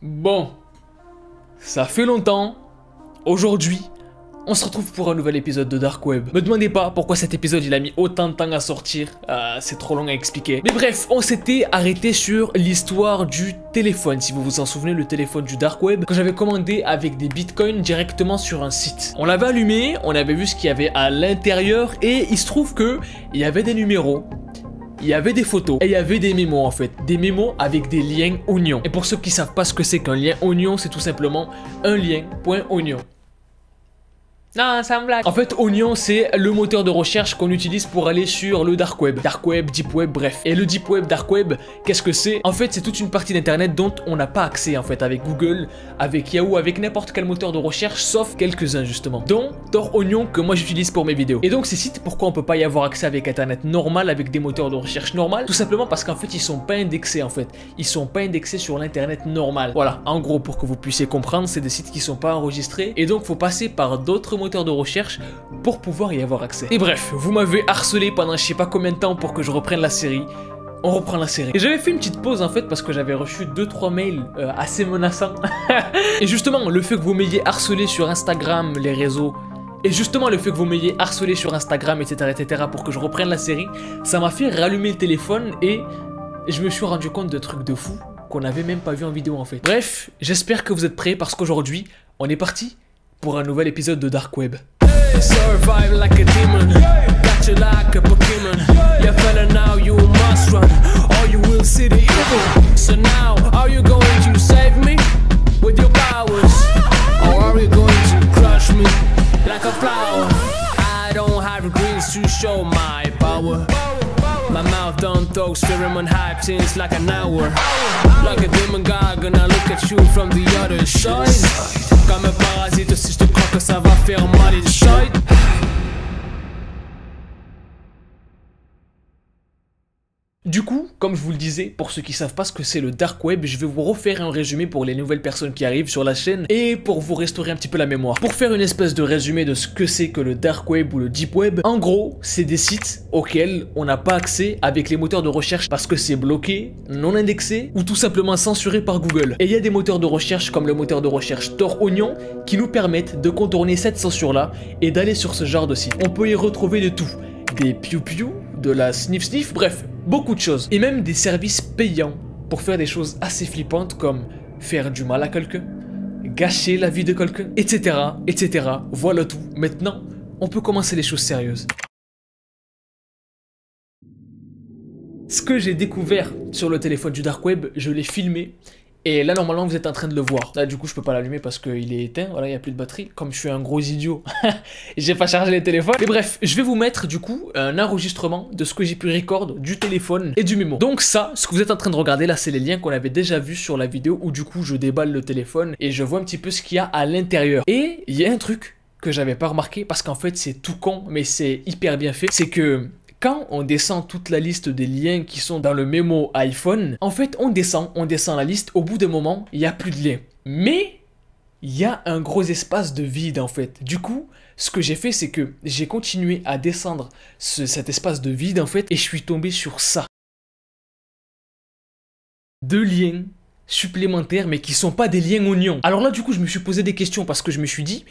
Bon, ça fait longtemps. Aujourd'hui, on se retrouve pour un nouvel épisode de Dark Web. Me demandez pas pourquoi cet épisode il a mis autant de temps à sortir, c'est trop long à expliquer. Mais bref, on s'était arrêté sur l'histoire du téléphone, si vous vous en souvenez, le téléphone du Dark Web que j'avais commandé avec des bitcoins directement sur un site. On l'avait allumé, on avait vu ce qu'il y avait à l'intérieur et il se trouve que il y avait des numéros. Il y avait des photos et il y avait des mémos en fait, des mémos avec des liens oignons. Et pour ceux qui savent pas ce que c'est qu'un lien oignon, c'est tout simplement un lien .oignon. Non, c'est un blague. En fait, Oignon, c'est le moteur de recherche qu'on utilise pour aller sur le Dark Web. Dark Web, Deep Web, bref. Et le Deep Web, Dark Web, qu'est-ce que c'est? En fait, c'est toute une partie d'Internet dont on n'a pas accès, en fait, avec Google, avec Yahoo, avec n'importe quel moteur de recherche, sauf quelques-uns, justement. Dont Tor Oignon, que moi j'utilise pour mes vidéos. Et donc, ces sites, pourquoi on peut pas y avoir accès avec Internet normal, avec des moteurs de recherche normal? Tout simplement parce qu'en fait, ils sont pas indexés, en fait. Ils sont pas indexés sur l'Internet normal. Voilà, en gros, pour que vous puissiez comprendre, c'est des sites qui sont pas enregistrés. Et donc, faut passer par d'autres moteurs de recherche pour pouvoir y avoir accès. Et bref, vous m'avez harcelé pendant je sais pas combien de temps pour que je reprenne la série. On reprend la série. Et j'avais fait une petite pause en fait parce que j'avais reçu 2-3 mails assez menaçants. Et justement, le fait que vous m'ayez harcelé sur Instagram, les réseaux, et justement le fait que vous m'ayez harcelé sur Instagram, etc. pour que je reprenne la série, ça m'a fait rallumer le téléphone et je me suis rendu compte de trucs de fou qu'on n'avait même pas vu en vidéo en fait. Bref, j'espère que vous êtes prêts parce qu'aujourd'hui, on est parti pour un nouvel épisode de Dark Web. Survive like a demon, got you like a Pokemon. You fella now you must run, or you will see the evil. So now, are you going to save me with your powers, or are you going to crush me like a flower? I don't have regrets to show my power. My mouth don't talk, pheromone hype since like an hour. Like a demon guy, gonna look at you from the other side. Comme un parasite, si je te crois que ça va faire mal inside. Du coup, comme je vous le disais, pour ceux qui savent pas ce que c'est le Dark Web, je vais vous refaire un résumé pour les nouvelles personnes qui arrivent sur la chaîne et pour vous restaurer un petit peu la mémoire. Pour faire une espèce de résumé de ce que c'est que le Dark Web ou le Deep Web, en gros, c'est des sites auxquels on n'a pas accès avec les moteurs de recherche parce que c'est bloqué, non indexé ou tout simplement censuré par Google. Et il y a des moteurs de recherche comme le moteur de recherche Tor Oignon qui nous permettent de contourner cette censure-là et d'aller sur ce genre de site. On peut y retrouver de tout. Des piou-piou, de la sniff-sniff, bref, beaucoup de choses. Et même des services payants pour faire des choses assez flippantes comme faire du mal à quelqu'un, gâcher la vie de quelqu'un, etc. Voilà tout. Maintenant, on peut commencer les choses sérieuses. Ce que j'ai découvert sur le téléphone du Dark Web, je l'ai filmé. Et là, normalement, vous êtes en train de le voir. Là, du coup, je peux pas l'allumer parce qu'il est éteint. Voilà, il n'y a plus de batterie. Comme je suis un gros idiot, j'ai pas chargé les téléphones. Mais bref, je vais vous mettre, du coup, un enregistrement de ce que j'ai pu record du téléphone et du mémo. Donc ça, ce que vous êtes en train de regarder, là, c'est les liens qu'on avait déjà vus sur la vidéo où, du coup, je déballe le téléphone et je vois un petit peu ce qu'il y a à l'intérieur. Et il y a un truc que j'avais pas remarqué parce qu'en fait, c'est tout con, mais c'est hyper bien fait. C'est que quand on descend toute la liste des liens qui sont dans le mémo iPhone, en fait, on descend la liste, au bout d'un moment, il n'y a plus de liens. Mais il y a un gros espace de vide, en fait. Du coup, ce que j'ai fait, c'est que j'ai continué à descendre cet espace de vide, en fait, et je suis tombé sur ça. 2 liens supplémentaires, mais qui sont pas des liens oignons. Alors là, du coup, je me suis posé des questions parce que je me suis dit,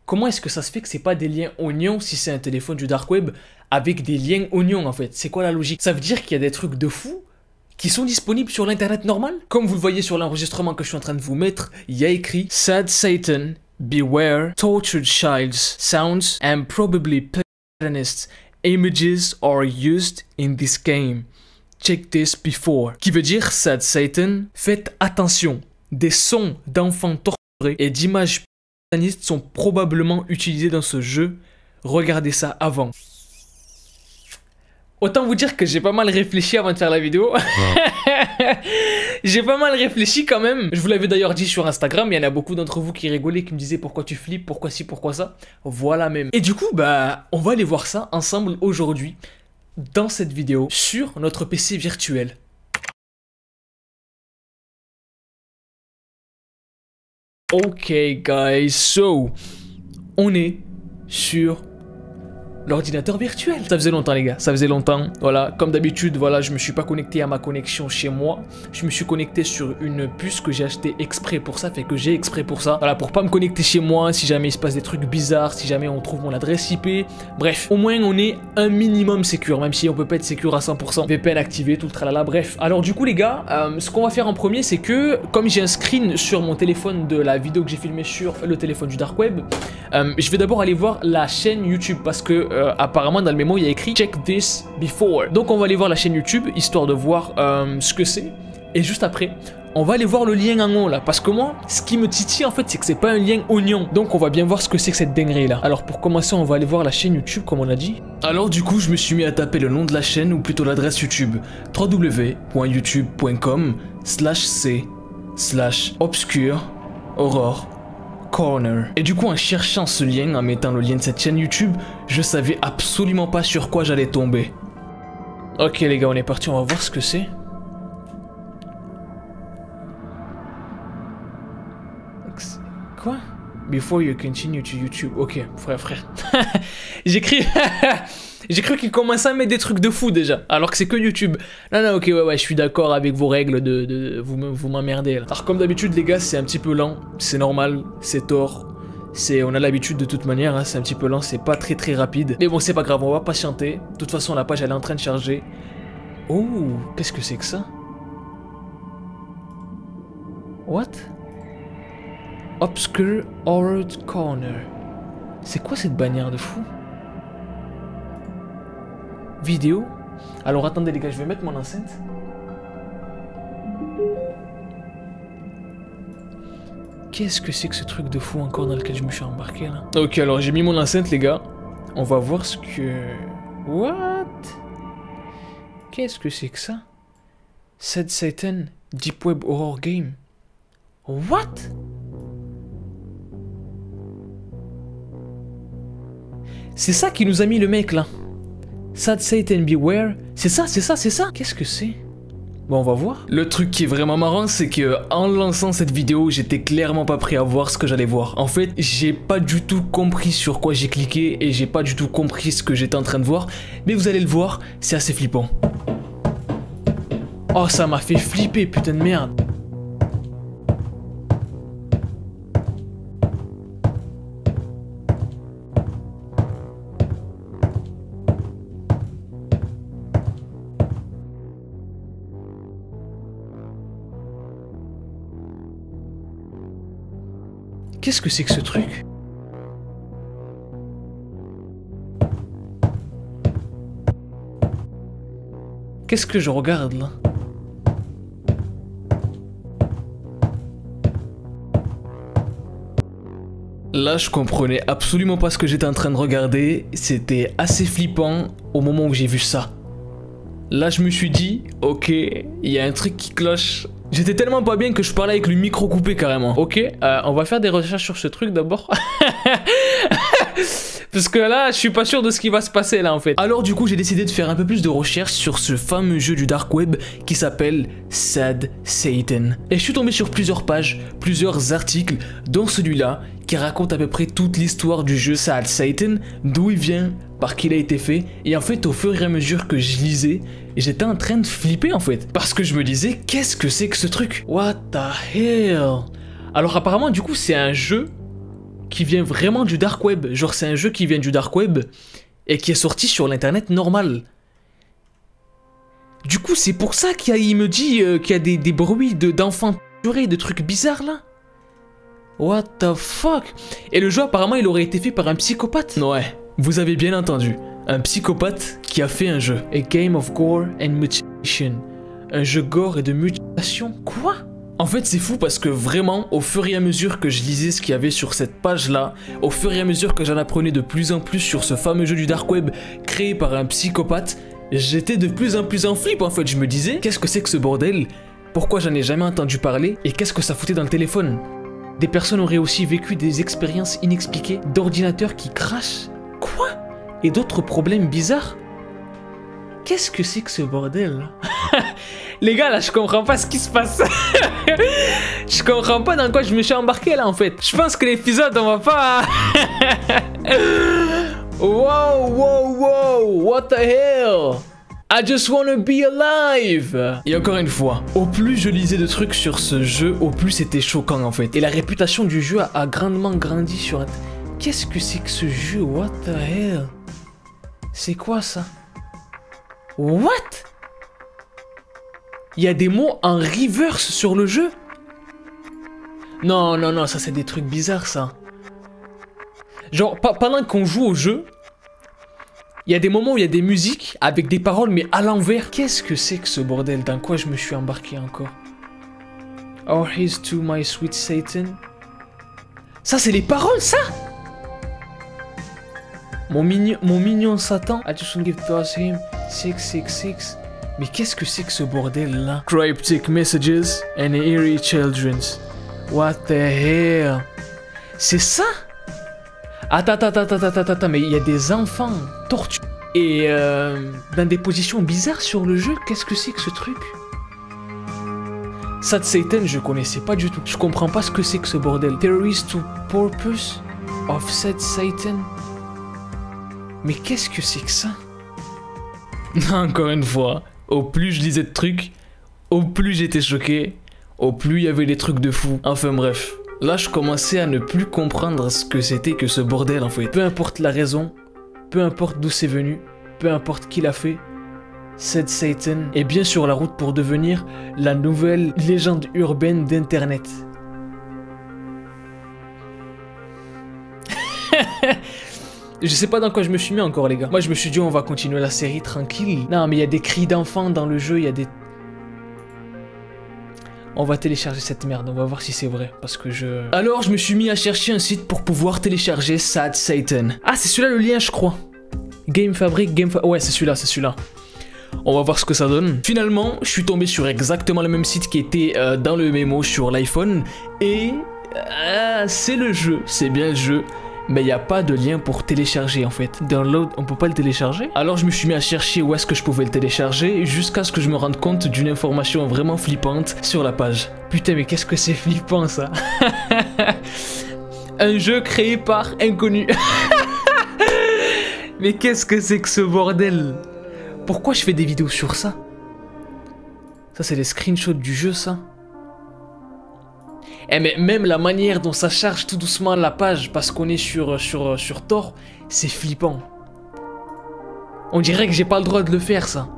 comment est-ce que ça se fait que c'est pas des liens oignons si c'est un téléphone du Dark Web avec des liens oignons en fait? C'est quoi la logique? Ça veut dire qu'il y a des trucs de fou qui sont disponibles sur l'internet normal? Comme vous le voyez sur l'enregistrement que je suis en train de vous mettre, il y a écrit Sad Satan, beware, tortured childs, sounds and probably satanist images are used in this game. Check this before. Qui veut dire Sad Satan, faites attention, des sons d'enfants torturés et d'images satanistes sont probablement utilisés dans ce jeu. Regardez ça avant. Autant vous dire que j'ai pas mal réfléchi avant de faire la vidéo. J'ai pas mal réfléchi quand même. Je vous l'avais d'ailleurs dit sur Instagram, il y en a beaucoup d'entre vous qui rigolaient, qui me disaient pourquoi tu flippes, pourquoi ci, pourquoi ça. Voilà même. Et du coup, bah, on va aller voir ça ensemble aujourd'hui, dans cette vidéo, sur notre PC virtuel. Ok guys, so on est sur l'ordinateur virtuel. Ça faisait longtemps les gars, ça faisait longtemps. Voilà, comme d'habitude, voilà, je me suis pas connecté à ma connexion chez moi. Je me suis connecté sur une puce que j'ai acheté exprès pour ça, fait que j'ai exprès pour ça. Voilà, pour pas me connecter chez moi, si jamais il se passe des trucs bizarres, si jamais on trouve mon adresse IP. Bref, au moins on est un minimum sécure, même si on peut pas être sécure à 100%. VPN activé, tout le tralala, bref. Alors du coup les gars, ce qu'on va faire en premier, c'est que, comme j'ai un screen sur mon téléphone de la vidéo que j'ai filmée sur le téléphone du dark web, je vais d'abord aller voir la chaîne YouTube parce que apparemment dans le mémo il y a écrit check this before. Donc on va aller voir la chaîne YouTube histoire de voir ce que c'est. Et juste après, on va aller voir le lien en haut là. Parce que moi, ce qui me titille en fait, c'est que c'est pas un lien oignon. Donc on va bien voir ce que c'est que cette dinguerie là. Alors pour commencer, on va aller voir la chaîne YouTube comme on a dit. Alors du coup, je me suis mis à taper le nom de la chaîne ou plutôt l'adresse YouTube. www.youtube.com/c/obscure-horror corner. Et du coup, en cherchant ce lien, en mettant le lien de cette chaîne YouTube, je savais absolument pas sur quoi j'allais tomber. Ok les gars, on est parti, on va voir ce que c'est. Quoi? Before you continue to YouTube. Ok, frère. J'ai cru qu'il commençait à mettre des trucs de fou déjà, alors que c'est que YouTube. Non, ok, ouais, je suis d'accord avec vos règles de vous m'emmerdez là. Alors comme d'habitude les gars, c'est un petit peu lent, c'est normal, c'est tort. On a l'habitude de toute manière, hein, c'est un petit peu lent, c'est pas très rapide. Mais bon, c'est pas grave, on va patienter. De toute façon, la page elle est en train de charger. Oh, qu'est-ce que c'est que ça? What? Obscure Horror Corner. C'est quoi cette bannière de fou? Vidéo. Alors attendez les gars, je vais mettre mon enceinte. Qu'est-ce que c'est que ce truc de fou encore dans lequel je me suis embarqué là? Ok, alors j'ai mis mon enceinte les gars. On va voir ce que... What? Qu'est-ce que c'est que ça? Sad Satan Deep Web Horror Game. What? C'est ça qui nous a mis le mec là. Sad Satan Beware. C'est ça. Qu'est-ce que c'est? Bon, on va voir. Le truc qui est vraiment marrant, c'est que en lançant cette vidéo, j'étais clairement pas prêt à voir ce que j'allais voir. En fait, j'ai pas du tout compris sur quoi j'ai cliqué et j'ai pas du tout compris ce que j'étais en train de voir. Mais vous allez le voir, c'est assez flippant. Oh, ça m'a fait flipper, putain de merde. Qu'est-ce que c'est que ce truc? Qu'est-ce que je regarde là? Là, je comprenais absolument pas ce que j'étais en train de regarder. C'était assez flippant au moment où j'ai vu ça. Là, je me suis dit, ok, il y a un truc qui cloche. J'étais tellement pas bien que je parlais avec le micro coupé carrément. Ok, on va faire des recherches sur ce truc d'abord. Parce que là, je suis pas sûr de ce qui va se passer là en fait. Alors du coup, j'ai décidé de faire un peu plus de recherches sur ce fameux jeu du dark web qui s'appelle Sad Satan. Et je suis tombé sur plusieurs pages, plusieurs articles, dont celui-là qui raconte à peu près toute l'histoire du jeu Sad Satan, d'où il vient, par qui il a été fait. Et en fait, au fur et à mesure que je lisais, j'étais en train de flipper en fait. Parce que je me disais, qu'est-ce que c'est que ce truc? What the hell? Alors apparemment, du coup, c'est un jeu qui vient vraiment du dark web. Genre, c'est un jeu qui vient du dark web et qui est sorti sur l'internet normal. Du coup, c'est pour ça qu'il me dit qu'il y a des bruits d'enfants torturés, de trucs bizarres là. What the fuck? Et le jeu, apparemment, il aurait été fait par un psychopathe. Ouais, vous avez bien entendu. Un psychopathe qui a fait un jeu. A game of gore and mutation. Un jeu gore et de mutation. Quoi? En fait, c'est fou parce que vraiment, au fur et à mesure que je lisais ce qu'il y avait sur cette page-là, au fur et à mesure que j'en apprenais de plus en plus sur ce fameux jeu du dark web créé par un psychopathe, j'étais de plus en plus en flip en fait. Je me disais, qu'est-ce que c'est que ce bordel? Pourquoi j'en ai jamais entendu parler? Et qu'est-ce que ça foutait dans le téléphone? Des personnes auraient aussi vécu des expériences inexpliquées d'ordinateurs qui crachent. Quoi? Et d'autres problèmes bizarres? Qu'est-ce que c'est que ce bordel là? Les gars là, je comprends pas ce qui se passe. Je comprends pas dans quoi je me suis embarqué là en fait. Je pense que l'épisode on va pas... Wow, wow, wow, what the hell? I just wanna be alive! Et encore une fois, au plus je lisais de trucs sur ce jeu, au plus c'était choquant en fait. Et la réputation du jeu a grandement grandi sur... Qu'est-ce que c'est que ce jeu? What the hell? C'est quoi ça? What? Il y a des mots en reverse sur le jeu? Non, non, non, ça c'est des trucs bizarres ça. Genre, pendant qu'on joue au jeu, il y a des moments où il y a des musiques avec des paroles mais à l'envers. Qu'est-ce que c'est que ce bordel? Dans quoi je me suis embarqué encore? Oh, here's to my sweet Satan. Ça c'est les paroles ça? Mon mignon Satan. I just want to give to him 666. Mais qu'est-ce que c'est que ce bordel là? Cryptic messages and eerie children's. What the hell? C'est ça? Attends, mais il y a des enfants torturés et dans des positions bizarres sur le jeu. Qu'est-ce que c'est que ce truc? Sad Satan, je connaissais pas du tout. Je comprends pas ce que c'est que ce bordel. Terrorist to purpose of Sad Satan. Mais qu'est-ce que c'est que ça? Encore une fois, au plus je lisais de trucs, au plus j'étais choqué, au plus il y avait des trucs de fou. Enfin bref. Là, je commençais à ne plus comprendre ce que c'était que ce bordel en fait. Peu importe la raison, peu importe d'où c'est venu, peu importe qui l'a fait, Sad Satan est bien sur la route pour devenir la nouvelle légende urbaine d'Internet. Je sais pas dans quoi je me suis mis encore les gars. Moi je me suis dit on va continuer la série tranquille. Non mais il y a des cris d'enfants dans le jeu, il y a des... On va télécharger cette merde, on va voir si c'est vrai, parce que je... Alors, je me suis mis à chercher un site pour pouvoir télécharger Sad Satan. Ah, c'est celui-là le lien, je crois. Game Fabric, ouais, c'est celui-là, c'est celui-là. On va voir ce que ça donne. Finalement, je suis tombé sur exactement le même site qui était dans le mémo sur l'iPhone. Et... c'est le jeu, c'est bien le jeu. Mais il n'y a pas de lien pour télécharger en fait. Download, on peut pas le télécharger. Alors je me suis mis à chercher où est-ce que je pouvais le télécharger jusqu'à ce que je me rende compte d'une information vraiment flippante sur la page. Putain mais qu'est-ce que c'est flippant ça. Un jeu créé par inconnu. Mais qu'est-ce que c'est que ce bordel? Pourquoi je fais des vidéos sur ça? Ça c'est les screenshots du jeu ça. Eh mais même la manière dont ça charge tout doucement la page parce qu'on est sur Tor, c'est flippant. On dirait que j'ai pas le droit de le faire ça.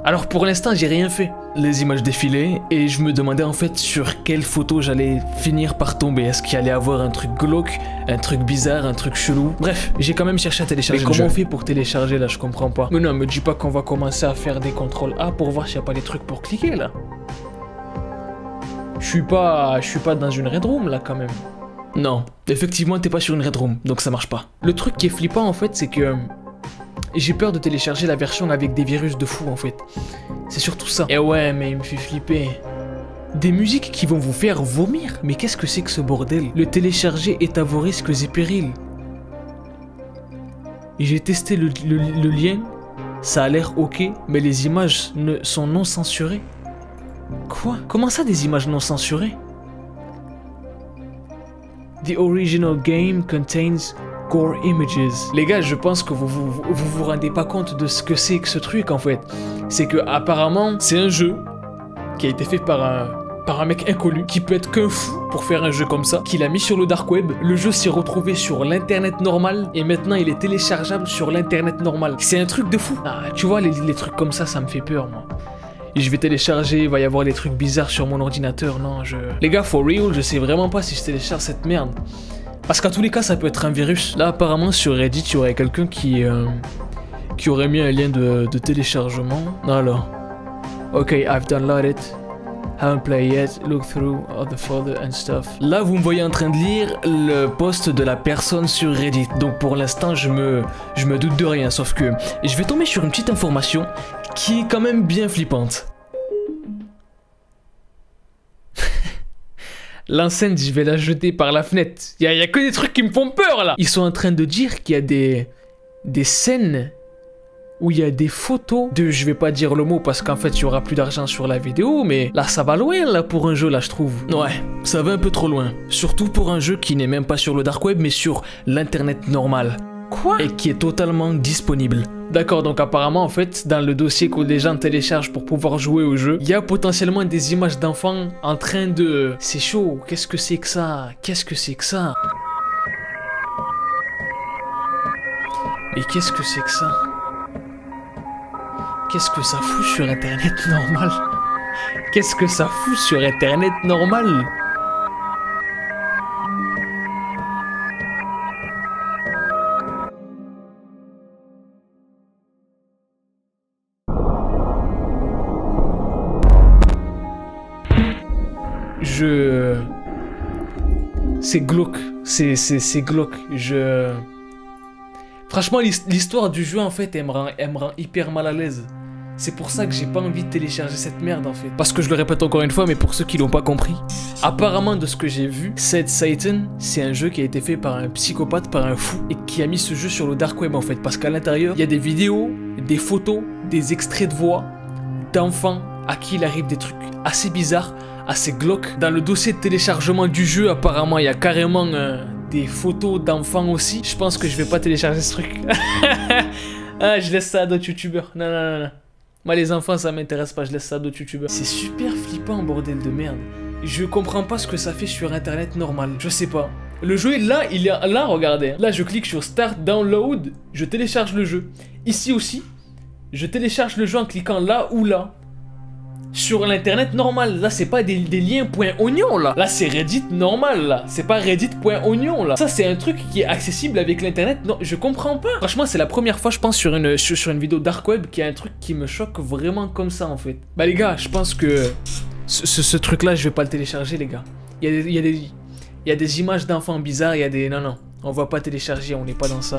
Alors pour l'instant j'ai rien fait. Les images défilaient et je me demandais en fait sur quelle photo j'allais finir par tomber. Est-ce qu'il allait avoir un truc glauque, un truc bizarre, un truc chelou? Bref, j'ai quand même cherché à télécharger. Mais comment on fait pour télécharger là? Je comprends pas. Mais non, me dis pas qu'on va commencer à faire des contrôles A pour voir s'il n'y a pas des trucs pour cliquer là. Je suis pas dans une red room là quand même. Non, effectivement t'es pas sur une red room, donc ça marche pas. Le truc qui est flippant en fait, c'est que j'ai peur de télécharger la version avec des virus de fou en fait. C'est surtout ça. Et ouais, mais il me fait flipper. Des musiques qui vont vous faire vomir. Mais qu'est-ce que c'est que ce bordel? Le télécharger est à vos risques et périls. J'ai testé le lien, ça a l'air ok, mais les images sont non censurées. Quoi? Comment ça des images non censurées? The original game contains gore images. Les gars, je pense que vous rendez pas compte de ce que c'est que ce truc en fait. C'est que apparemment c'est un jeu qui a été fait par un mec inconnu qui peut être qu'un fou pour faire un jeu comme ça, qu'il a mis sur le dark web. Le jeu s'est retrouvé sur l'internet normal et maintenant il est téléchargeable sur l'internet normal. C'est un truc de fou. Ah, tu vois les trucs comme ça me fait peur moi. Et je vais télécharger, il va y avoir des trucs bizarres sur mon ordinateur, non Les gars, for real, je sais vraiment pas si je télécharge cette merde. Parce qu'à tous les cas, ça peut être un virus. Là, apparemment, sur Reddit, il y aurait quelqu'un qui aurait mis un lien de téléchargement. Alors, ok, I've downloaded it. Haven't played yet, look through all the folder and stuff. Là, vous me voyez en train de lire le post de la personne sur Reddit. Donc pour l'instant, je me doute de rien, sauf que je vais tomber sur une petite information qui est quand même bien flippante. L'enceinte, je vais la jeter par la fenêtre. Il y a que des trucs qui me font peur là. Ils sont en train de dire qu'il y a des scènes où il y a des photos de... Je vais pas dire le mot parce qu'en fait il y aura plus d'argent sur la vidéo, mais là ça va loin là pour un jeu là je trouve. Ouais, ça va un peu trop loin. Surtout pour un jeu qui n'est même pas sur le dark web mais sur l'internet normal. Quoi? Quoi? Et qui est totalement disponible. D'accord, donc apparemment en fait, dans le dossier que les gens téléchargent pour pouvoir jouer au jeu, il y a potentiellement des images d'enfants en train de... C'est chaud, qu'est-ce que c'est que ça? Qu'est-ce que c'est que ça? Mais qu'est-ce que c'est que ça? Qu'est-ce que ça fout sur internet normal? Qu'est-ce que ça fout sur internet normal? C'est glauque, c'est glauque, Franchement, l'histoire du jeu, en fait, elle me rend hyper mal à l'aise. C'est pour ça que j'ai pas envie de télécharger cette merde, en fait. Parce que je le répète encore une fois, mais pour ceux qui l'ont pas compris, apparemment, de ce que j'ai vu, Said Satan, c'est un jeu qui a été fait par un psychopathe, par un fou, et qui a mis ce jeu sur le dark web, en fait. Parce qu'à l'intérieur, il y a des vidéos, des photos, des extraits de voix d'enfants à qui il arrive des trucs assez bizarres, assez glauques. Dans le dossier de téléchargement du jeu, apparemment, il y a carrément des photos d'enfants aussi. Je pense que je vais pas télécharger ce truc. Ah, je laisse ça à d'autres youtubeurs. Non, non, non, non. Moi, les enfants, ça m'intéresse pas. Je laisse ça à d'autres youtubeurs. C'est super flippant, bordel de merde. Je comprends pas ce que ça fait sur internet normal. Je sais pas. Le jeu, là, il est là, regardez. Là, je clique sur Start Download. Je télécharge le jeu. Ici aussi, je télécharge le jeu en cliquant là ou là. Sur l'internet normal, là c'est pas des liens .oignon là. Là c'est Reddit normal là. C'est pas Reddit.oignon là. Ça c'est un truc qui est accessible avec l'internet. Non, je comprends pas. Franchement c'est la première fois je pense sur une vidéo dark web qu'il y a un truc qui me choque vraiment comme ça en fait. Bah les gars, je pense que ce truc là je vais pas le télécharger les gars. Il y a des images d'enfants bizarres, il y a des... Non, on va pas télécharger, on n'est pas dans ça.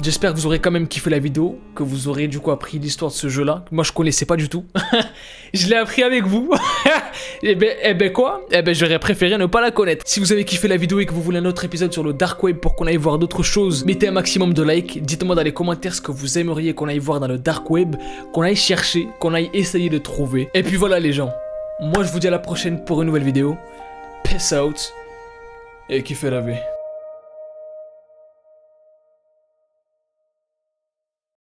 J'espère que vous aurez quand même kiffé la vidéo, que vous aurez du coup appris l'histoire de ce jeu là. Moi je connaissais pas du tout. Je l'ai appris avec vous. Eh ben quoi? Eh ben j'aurais préféré ne pas la connaître. Si vous avez kiffé la vidéo et que vous voulez un autre épisode sur le dark web pour qu'on aille voir d'autres choses, mettez un maximum de likes. Dites-moi dans les commentaires ce que vous aimeriez qu'on aille voir dans le dark web, qu'on aille chercher, qu'on aille essayer de trouver. Et puis voilà les gens, moi je vous dis à la prochaine pour une nouvelle vidéo. Peace out et kiffez la vie.